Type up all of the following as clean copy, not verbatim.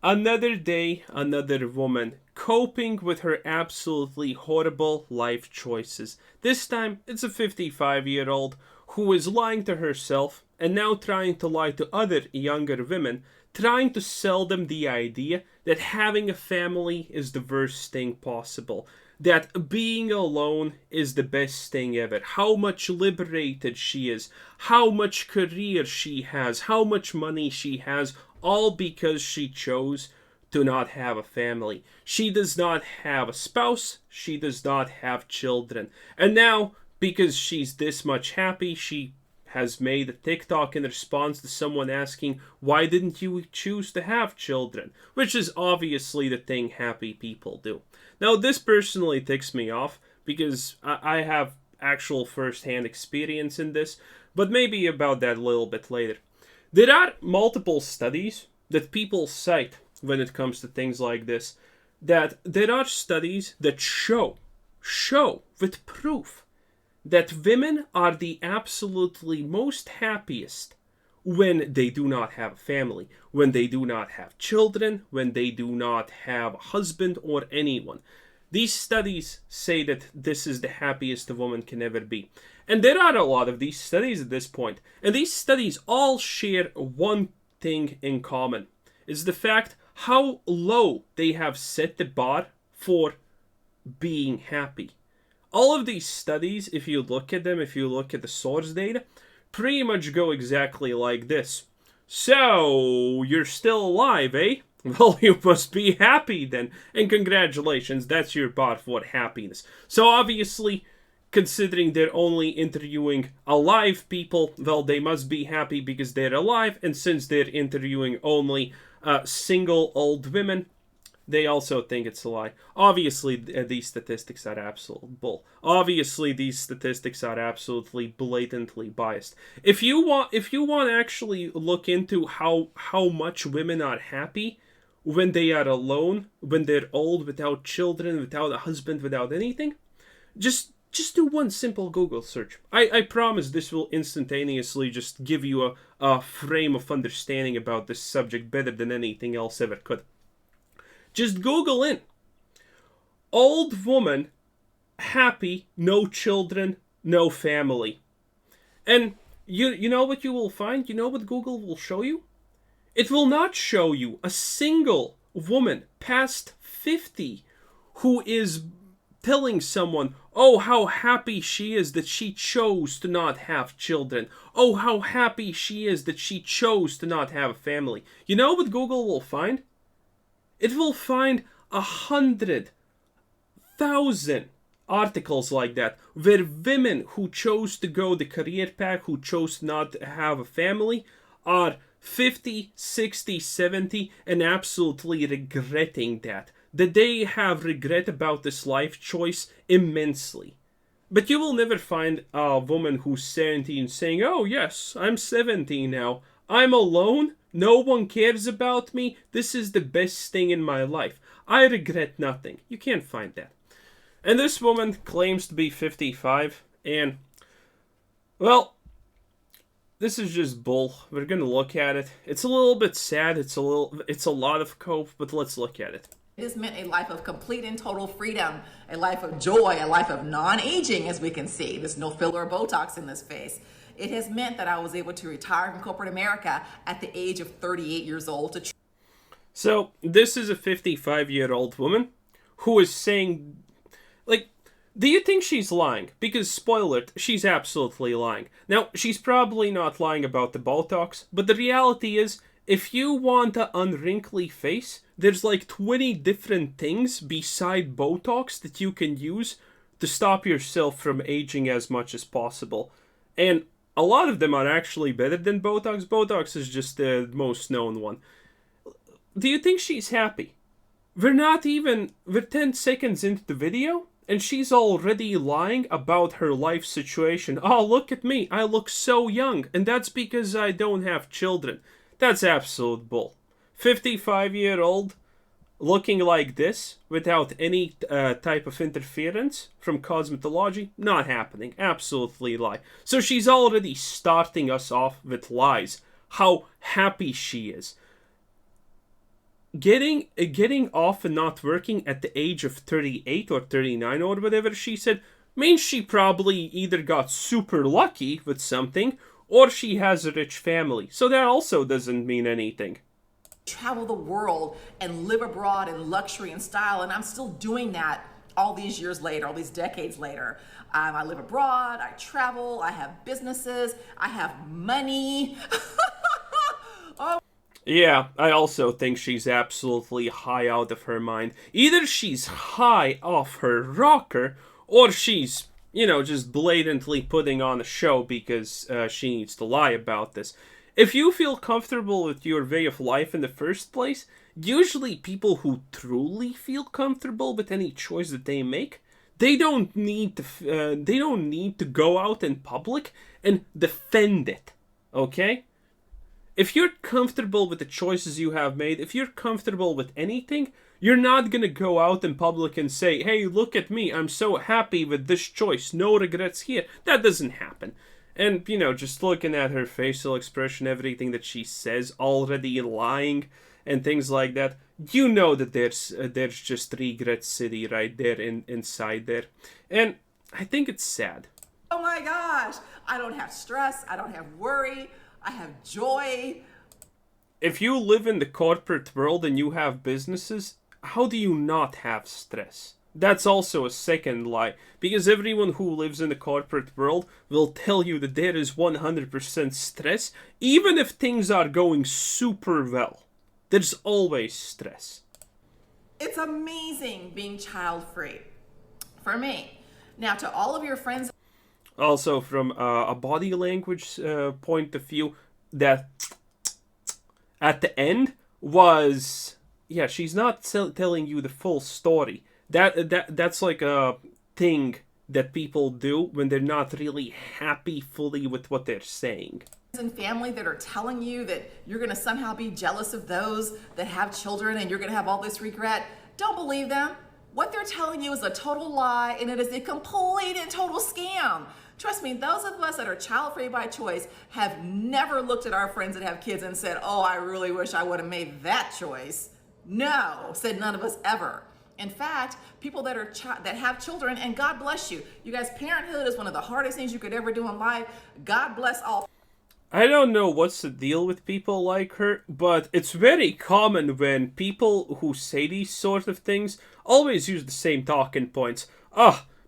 Another day, another woman coping with her absolutely horrible life choices. This time, it's a 55-year-old who is lying to herself and now trying to lie to other younger women, trying to sell them the idea that having a family is the worst thing possible, that being alone is the best thing ever, how much liberated she is, how much career she has, how much money she has, all because she chose to not have a family. She does not have a spouse, she does not have children. And now, because she's this much happy, she has made a TikTok in response to someone asking, why didn't you choose to have children? Which is obviously the thing happy people do. Now, this personally ticks me off because I have actual first-hand experience in this, but maybe about that a little bit later. There are multiple studies that people cite when it comes to things like this, that there are studies that show with proof that women are the absolutely most happiest when they do not have a family, when they do not have children, when they do not have a husband or anyone. These studies say that this is the happiest a woman can ever be. And there are a lot of these studies at this point. And these studies all share one thing in common. It's the fact how low they have set the bar for being happy. All of these studies, if you look at them, if you look at the source data, pretty much go exactly like this. So, you're still alive, eh? Well, you must be happy then. And congratulations, that's your bar for happiness. So obviously, considering they're only interviewing alive people, well, they must be happy because they're alive. And since they're interviewing only single old women, they also think it's a lie. Obviously, these statistics are absolute bull. Obviously, these statistics are absolutely blatantly biased. If you want to actually look into how much women are happy when they are alone, when they're old, without children, without a husband, without anything, just do one simple Google search. I promise this will instantaneously just give you a frame of understanding about this subject better than anything else ever could. Just Google in old woman, happy, no children, no family. And you know what you will find? You know what Google will show you? It will not show you a single woman past 50 who is telling someone, oh, how happy she is that she chose to not have children. Oh, how happy she is that she chose to not have a family. You know what Google will find? It will find 100,000 articles like that where women who chose to go the career path, who chose not to have a family, are 50, 60, 70 and absolutely regretting that. That they have regret about this life choice immensely. But you will never find a woman who's 17 saying, oh yes, I'm 17 now. I'm alone. No one cares about me. This is the best thing in my life. I regret nothing. You can't find that. And this woman claims to be 55. And, well, this is just bull. We're going to look at it. It's a little bit sad. It's a lot of cope, but let's look at it. It has meant a life of complete and total freedom, a life of joy, a life of non-aging, as we can see. There's no filler or Botox in this face. It has meant that I was able to retire from corporate America at the age of 38 years old. So, this is a 55-year-old woman who is saying, like, do you think she's lying? Because, spoiler, she's absolutely lying. Now, she's probably not lying about the Botox, but the reality is, if you want an unwrinkly face, there's like 20 different things beside Botox that you can use to stop yourself from aging as much as possible. And a lot of them are actually better than Botox. Botox is just the most known one. Do you think she's happy? We're 10 seconds into the video, and she's already lying about her life situation. Oh, look at me, I look so young, and that's because I don't have children. That's absolute bull. 55-year-old looking like this without any type of interference from cosmetology, not happening. Absolutely lie. So she's already starting us off with lies. How happy she is. getting off and not working at the age of 38 or 39 or whatever she said means she probably either got super lucky with something or she has a rich family. So that also doesn't mean anything. Travel the world and live abroad in luxury and style, and I'm still doing that all these years later, all these decades later. I live abroad, I travel, I have businesses, I have money. Yeah, I also think she's absolutely high out of her mind. Either she's high off her rocker, or she's, just blatantly putting on a show because she needs to lie about this. If you feel comfortable with your way of life in the first place, usually people who truly feel comfortable with any choice that they make, they don't need to go out in public and defend it. Okay? If you're comfortable with the choices you have made, if you're comfortable with anything, you're not gonna go out in public and say, hey, look at me, I'm so happy with this choice, no regrets here. That doesn't happen. And, just looking at her facial expression, everything that she says, already lying, and things like that, that there's just regret city right there inside there. And I think it's sad. Oh my gosh, I don't have stress, I don't have worry, I have joy. If you live in the corporate world and you have businesses, how do you not have stress? That's also a second lie, because everyone who lives in the corporate world will tell you that there is 100% stress, even if things are going super well. There's always stress. It's amazing being child-free for me. Now, to all of your friends. Also, from a body language point of view, that at the end was, yeah, she's not telling you the full story. That's like a thing that people do when they're not really happy fully with what they're saying. And family that are telling you that you're going to somehow be jealous of those that have children and you're going to have all this regret. Don't believe them. What they're telling you is a total lie, and it is a complete and total scam. Trust me, those of us that are child-free by choice have never looked at our friends that have kids and said, oh, I really wish I would have made that choice. No, said none of us ever. In fact, people that have children, and God bless you. You guys, parenthood is one of the hardest things you could ever do in life. God bless all. I don't know what's the deal with people like her, but it's very common when people who say these sort of things always use the same talking points.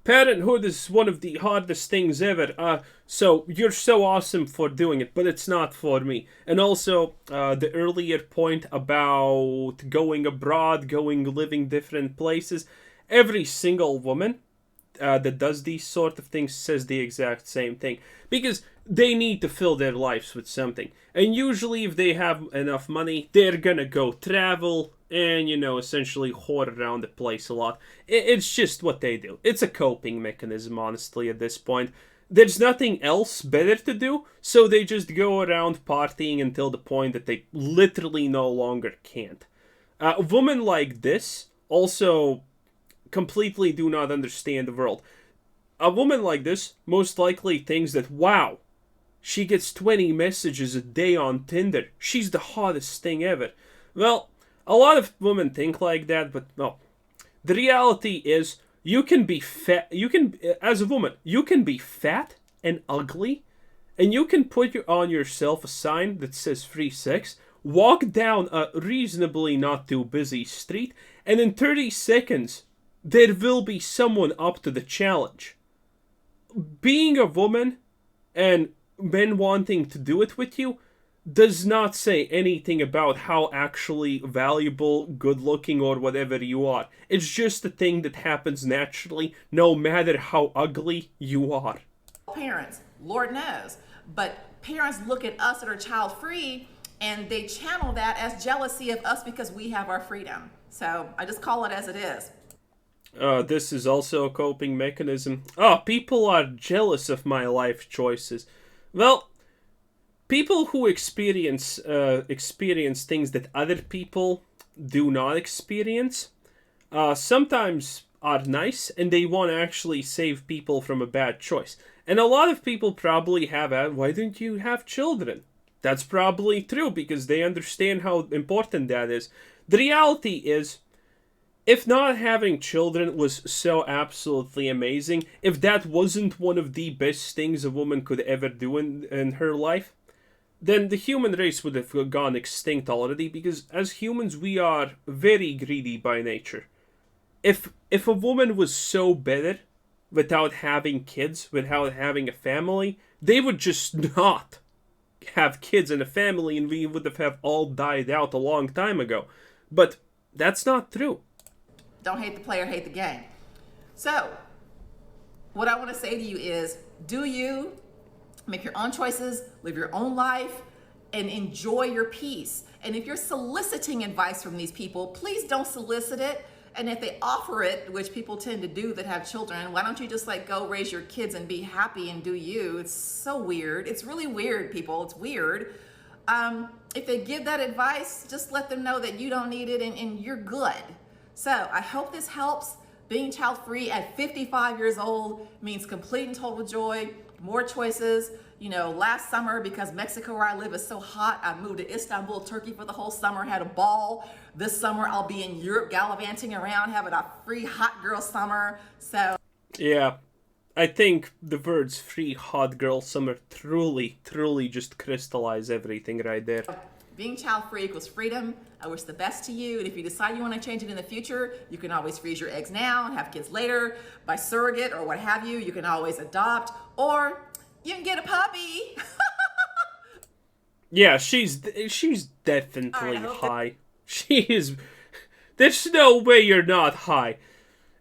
Parenthood is one of the hardest things ever. So you're so awesome for doing it, but it's not for me. And also, the earlier point about going abroad, living different places. Every single woman that does these sort of things says the exact same thing. Because they need to fill their lives with something. And usually if they have enough money, they're gonna go travel and, essentially whore around the place a lot. It's just what they do. It's a coping mechanism, honestly, at this point. There's nothing else better to do, so they just go around partying until the point that they literally no longer can't. A woman like this also completely do not understand the world. A woman like this most likely thinks that, wow, she gets 20 messages a day on Tinder. She's the hottest thing ever. Well, a lot of women think like that, but no. The reality is, you can be fat, as a woman, you can be fat and ugly, and you can put on yourself a sign that says free sex, walk down a reasonably not too busy street, and in 30 seconds, there will be someone up to the challenge. Being a woman and men wanting to do it with you does not say anything about how actually valuable, good-looking, or whatever you are. It's just a thing that happens naturally, no matter how ugly you are. Parents, Lord knows, but parents look at us that are child-free and they channel that as jealousy of us because we have our freedom. So I just call it as it is. This is also a coping mechanism. People are jealous of my life choices. Well, people who experience things that other people do not experience, sometimes are nice and they want to actually save people from a bad choice. And a lot of people probably have why don't you have children? That's probably true because they understand how important that is. The reality is, if not having children was so absolutely amazing, if that wasn't one of the best things a woman could ever do in her life, then the human race would have gone extinct already, because as humans we are very greedy by nature. If a woman was so better without having kids, without having a family, they would just not have kids and a family, and we would have all died out a long time ago. But that's not true. Don't hate the player, hate the game. So, what I want to say to you is, do you make your own choices, live your own life, and enjoy your peace. And if you're soliciting advice from these people, please don't solicit it. And if they offer it, which people tend to do that have children, why don't you just like go raise your kids and be happy and do you? It's so weird. It's really weird, people. It's weird. If they give that advice, just let them know that you don't need it and you're good. So I hope this helps. Being child-free at 55 years old means complete and total joy, more choices. You know, last summer, because Mexico where I live is so hot, I moved to Istanbul, Turkey for the whole summer, had a ball. This summer I'll be in Europe gallivanting around, having a free hot girl summer. So Yeah, I think the words free hot girl summer truly, truly just crystallize everything right there. being child-free equals freedom. I wish the best to you. And if you decide you want to change it in the future, you can always freeze your eggs now and have kids later by surrogate or what have you. You can always adopt, or you can get a puppy. Yeah, she's definitely Alright, high. She is. There's no way you're not high.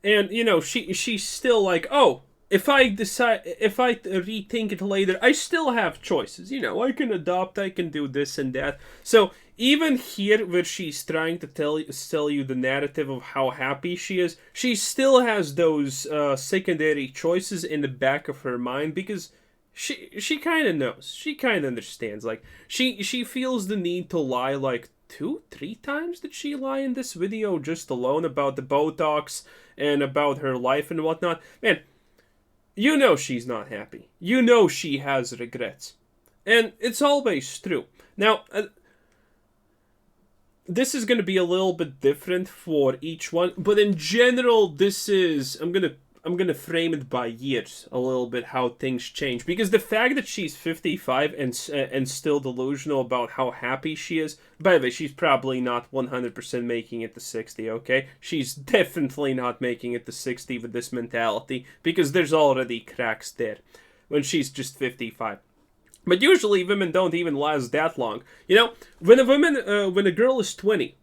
And you know, she's still like, oh, if I rethink it later, I still have choices. You know, I can adopt, I can do this and that. So even here, where she's trying to sell you the narrative of how happy she is, she still has those secondary choices in the back of her mind, because she kind of knows, she kind of understands. Like she feels the need to lie like 2-3 times. Did she lie in this video just alone about the Botox and about her life and whatnot? Man, you know she's not happy. You know she has regrets. And it's always true. Now, this is going to be a little bit different for each one, but in general, this is... I'm gonna frame it by years a little bit, how things change, because the fact that she's 55 and still delusional about how happy she is. By the way, she's probably not 100% making it to 60. Okay, she's definitely not making it to 60 with this mentality, because there's already cracks there when she's just 55. But usually women don't even last that long. You know, when a girl is 20.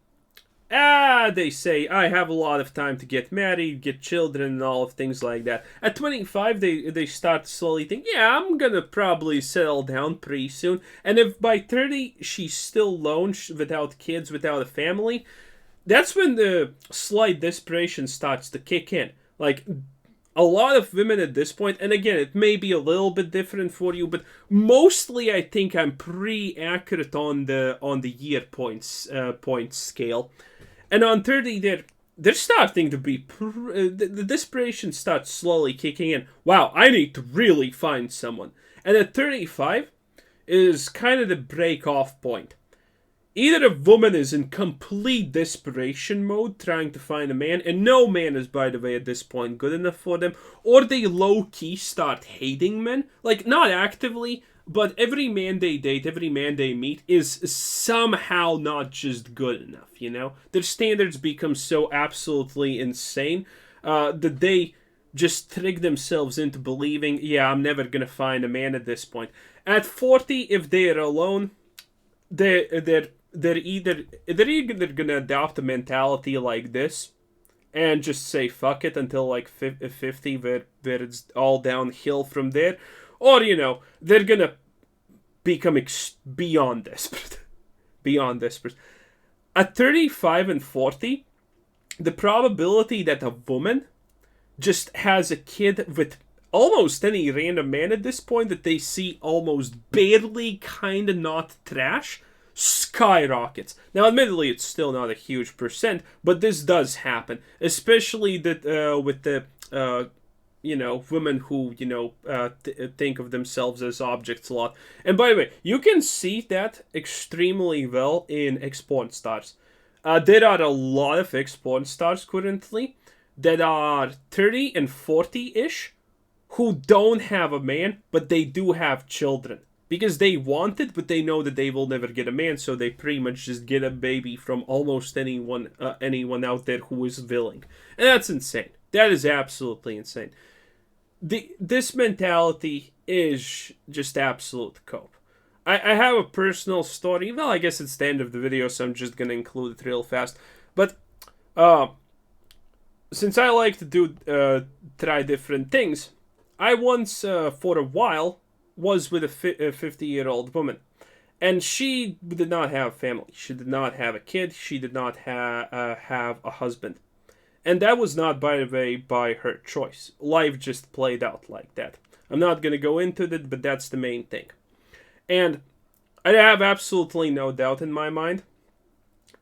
They say, I have a lot of time to get married, get children, and all of things like that. At 25, they start to slowly think, yeah, I'm gonna probably settle down pretty soon. And if by 30 she's still lone, without kids, without a family, that's when the slight desperation starts to kick in. Like, a lot of women at this point, and again, it may be a little bit different for you, but mostly I think I'm pretty accurate on the year points scale. And on 30, they're starting to be... the desperation starts slowly kicking in. Wow, I need to really find someone. And at 35 is kind of the break-off point. Either a woman is in complete desperation mode, trying to find a man, and no man is, by the way, at this point good enough for them, or they low-key start hating men. Like, not actively, but every man they date, every man they meet is somehow not just good enough, you know? Their standards become so absolutely insane that they just trick themselves into believing, yeah, I'm never gonna find a man at this point. At 40, if they're alone, they're either gonna adopt a mentality like this and just say fuck it until like 50, where it's all downhill from there, or, you know, they're gonna become beyond desperate. Beyond desperate. At 35 and 40, the probability that a woman just has a kid with almost any random man at this point that they see almost barely kind of not trash skyrockets. Now, admittedly, it's still not a huge percent, but this does happen, especially that with the women who think of themselves as objects a lot. And by the way, you can see that extremely well in ex-porn stars. There are a lot of ex-porn stars currently that are 30 and 40-ish who don't have a man, but they do have children. Because they want it, but they know that they will never get a man, so they pretty much just get a baby from almost anyone out there who is willing. And that's insane. That is absolutely insane. This mentality is just absolute cope. I have a personal story. Well, I guess it's the end of the video, so I'm just gonna include it real fast. But since I like to try different things, I once, for a while, was with a 50-year-old woman. And she did not have family. She did not have a kid. She did not have a husband. And that was not, by the way, by her choice. Life just played out like that. I'm not going to go into it, but that's the main thing. And I have absolutely no doubt in my mind.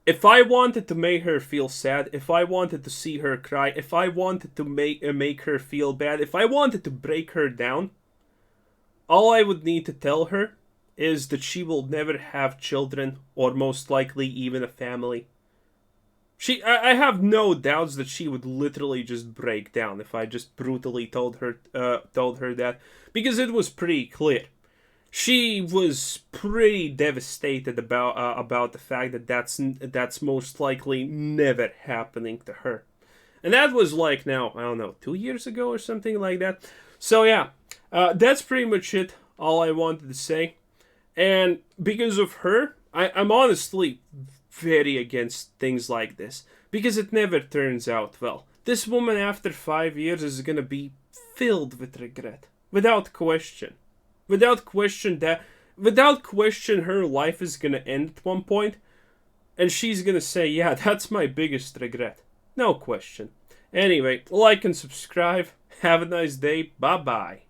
If I wanted to make her feel sad, if I wanted to see her cry, if I wanted to make her feel bad, if I wanted to break her down, all I would need to tell her is that she will never have children, or most likely even a family. I have no doubts that she would literally just break down if I just brutally told her that, because it was pretty clear. She was pretty devastated about the fact that that's most likely never happening to her. And that was like, now, I don't know, 2 years ago or something like that. So yeah, that's pretty much it, all I wanted to say. And because of her, I'm honestly very against things like this, because it never turns out well. This woman, after 5 years, is gonna be filled with regret, without question. Without question, her life is gonna end at one point, and she's gonna say, yeah, that's my biggest regret. No question. Anyway, like and subscribe. Have a nice day. Bye-bye.